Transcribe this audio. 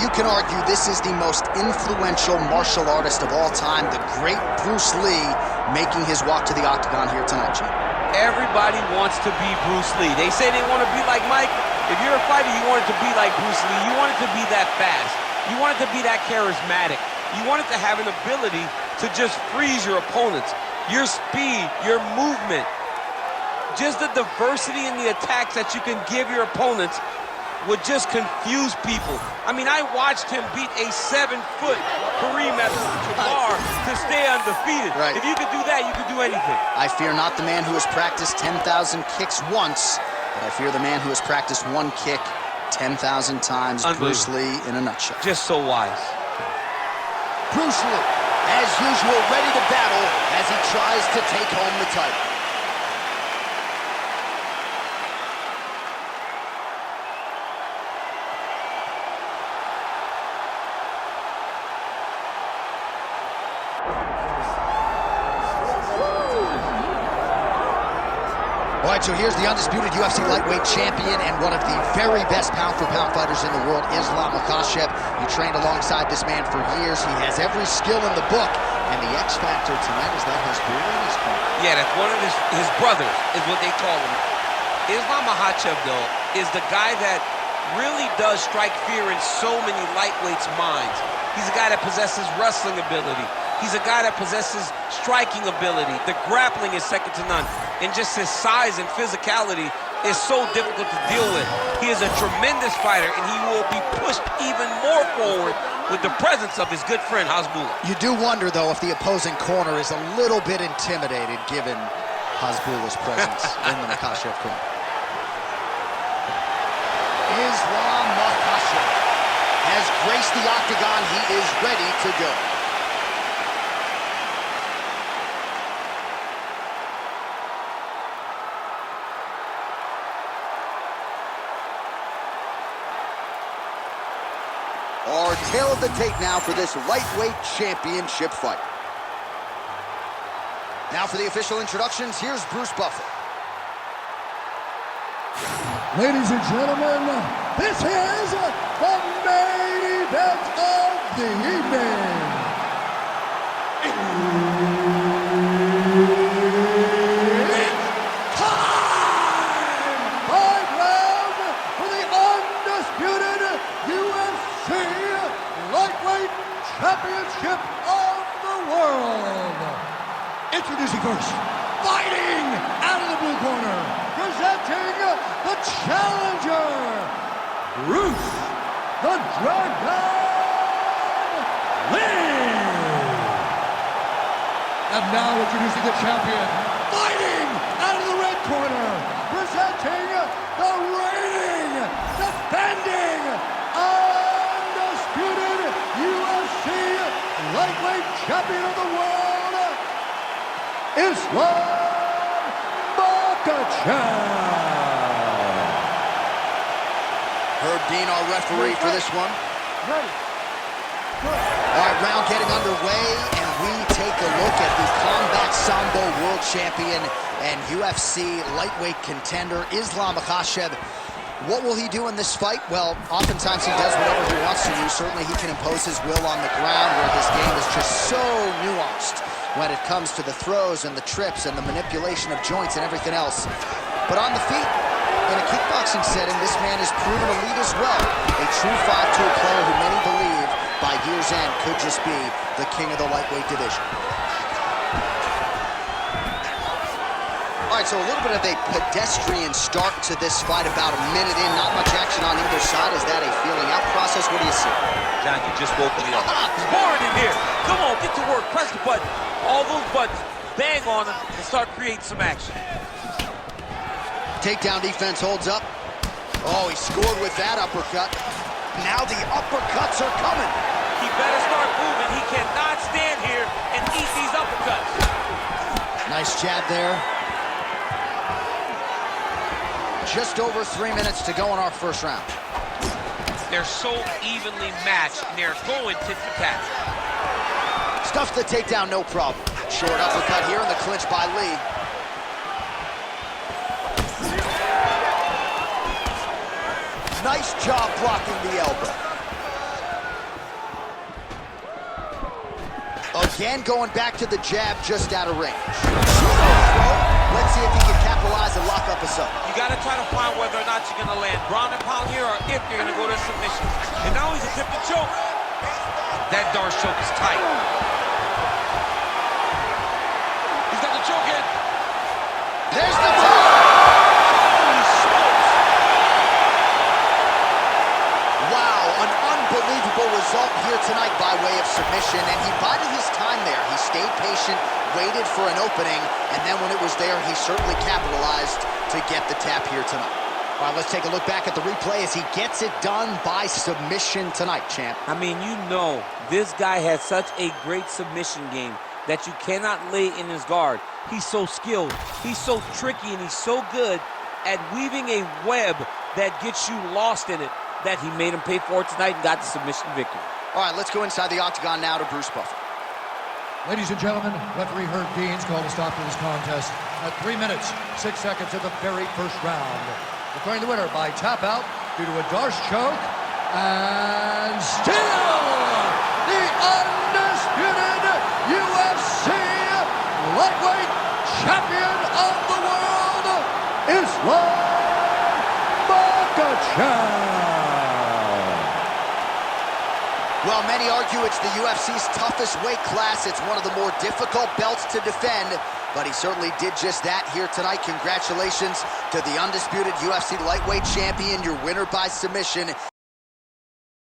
you can argue this is the most influential martial artist of all time, the great Bruce Lee, making his walk to the octagon here tonight, Jim. Everybody wants to be Bruce Lee. They say they want to be like Mike. If you're a fighter, you want it to be like Bruce Lee. You want it to be that fast. You want it to be that charismatic. You want it to have an ability to just freeze your opponents. Your speed, your movement, just the diversity in the attacks that you can give your opponents would just confuse people. I mean, I watched him beat a 7-foot Kareem Abdul-Jabbar to stay undefeated. Right. If you could do that, you could do anything. I fear not the man who has practiced 10,000 kicks once, but I fear the man who has practiced one kick 10,000 times. Bruce Lee in a nutshell. Just so wise. Bruce Lee, as usual, ready to battle as he tries to take home the title. All right, so here's the undisputed UFC lightweight champion and one of the very best pound-for-pound fighters in the world, Islam Makhachev. He trained alongside this man for years. He has every skill in the book, and the X factor tonight is that his brother in his corner. Yeah, that's one of his brothers, is what they call him. Islam Makhachev, though, is the guy that really does strike fear in so many lightweights' minds. He's a guy that possesses wrestling ability. He's a guy that possesses striking ability. The grappling is second to none. And just his size and physicality is so difficult to deal with. He is a tremendous fighter, and he will be pushed even more forward with the presence of his good friend, Hasbulla. You do wonder, though, if the opposing corner is a little bit intimidated given Hasbulla's presence in the Makhachev corner. Islam Makhachev has graced the octagon. He is ready to go. Our tail of the tape now for this lightweight championship fight. Now for the official introductions, here's Bruce Buffer. Ladies and gentlemen, this is the main event of the evening. It's time! 5 rounds for the undisputed UFC Lightweight Championship of the world. Introducing first, fighting out of the blue corner, presenting the challenger, Bruce the Dragon Lee. And now introducing the champion, fighting out of the red corner, presenting the reigning, defending, undisputed UFC lightweight champion of the world, Islam Makhachev. Herb Dean, our referee for this one. Ready. All right, round getting underway, and we take a look at the Combat Sambo World Champion and UFC lightweight contender, Islam Makhachev. What will he do in this fight? Well, oftentimes he does whatever he wants to do. Certainly he can impose his will on the ground, where his game is just so nuanced when it comes to the throws and the trips and the manipulation of joints and everything else. But on the feet, in a kickboxing setting, this man is proven elite as well. A true 5'2" player who many believe by year's end could just be the king of the lightweight division. All right, so a little bit of a pedestrian start to this fight, about a minute in, not much action on either side. Is that a feeling out process? What do you see? John, you just woke me up. It's boring in here. Come on, get to work. Press the button. All those buttons. Bang on them and start creating some action. Takedown defense holds up. Oh, he scored with that uppercut. Now the uppercuts are coming. He better start moving. He cannot stand here and eat these uppercuts. Nice jab there. Just over 3 minutes to go in our first round. They're so evenly matched, and they're going tit for tat. Stuffs the takedown, no problem. Short uppercut here in the clinch by Lee. Nice job blocking the elbow. Again, going back to the jab just out of range. Let's see if he can capitalize and lock up a sub. You got to try to find whether or not you're going to land ground and pound here or if you're going to go to submission. And now he's attempting choke. That Darce choke is tight. He's got the choke in. There's the tap. Holy smokes. Wow, an unbelievable result here tonight by way of submission, and he bided his time there. He stayed patient, waited for an opening, and then when it was there, he certainly capitalized to get the tap here tonight. All right, let's take a look back at the replay as he gets it done by submission tonight, champ. I mean, you know, this guy has such a great submission game that you cannot lay in his guard. He's so skilled, he's so tricky, and he's so good at weaving a web that gets you lost in it that he made him pay for it tonight and got the submission victory. All right, let's go inside the octagon now to Bruce Buffer. Ladies and gentlemen, referee Herb Dean's called a stop to this contest at 3 minutes, 6 seconds of the very first round. Declaring the winner by tap out due to a Darce choke, and still the undisputed UFC lightweight champion of the world, Islam Makhachev. Well, many argue it's the UFC's toughest weight class. It's one of the more difficult belts to defend, but he certainly did just that here tonight. Congratulations to the undisputed UFC lightweight champion, your winner by submission.